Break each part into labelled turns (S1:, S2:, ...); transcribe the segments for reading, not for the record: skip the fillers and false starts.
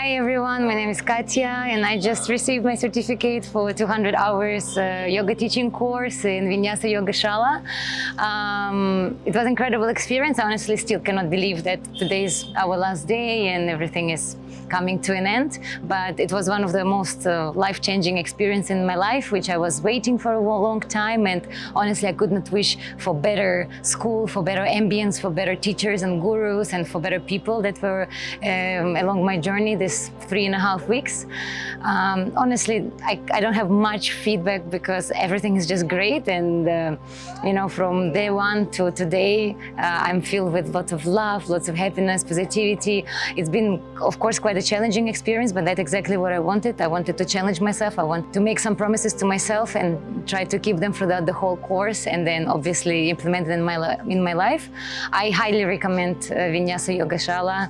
S1: Hi everyone, my name is Katya and I just received my certificate for 200 hours yoga teaching course in Vinyasa Yogashala. It was an incredible experience. I honestly still cannot believe that today is our last day and everything is coming to an end, but it was one of the most life-changing experiences in my life, which I was waiting for a long time, and honestly I could not wish for better school, for better ambience, for better teachers and gurus, and for better people that were along my journey this 3.5 weeks. Honestly, I don't have much feedback because everything is just great, and you know, from day one to today, I'm filled with lots of love, lots of happiness, positivity. It's been, of course, quite a challenging experience, but that's exactly what I wanted. I wanted to challenge myself. I want to make some promises to myself and try to keep them throughout the whole course, and then obviously implement it in my life. I highly recommend Vinyasa Yogashala.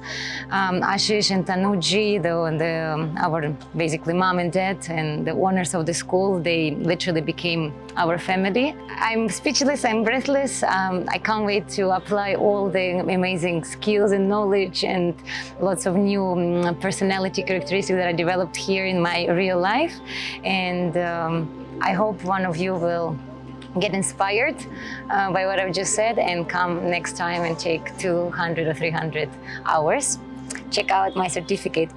S1: Ashish and Tanuji, our basically mom and dad and the owners of the school, they literally became our family. I'm speechless, I'm breathless. I can't wait to apply all the amazing skills and knowledge and lots of new personality characteristics that I developed here in my real life. And I hope one of you will get inspired by what I've just said and come next time and take 200 or 300 hours. Check out my certificate.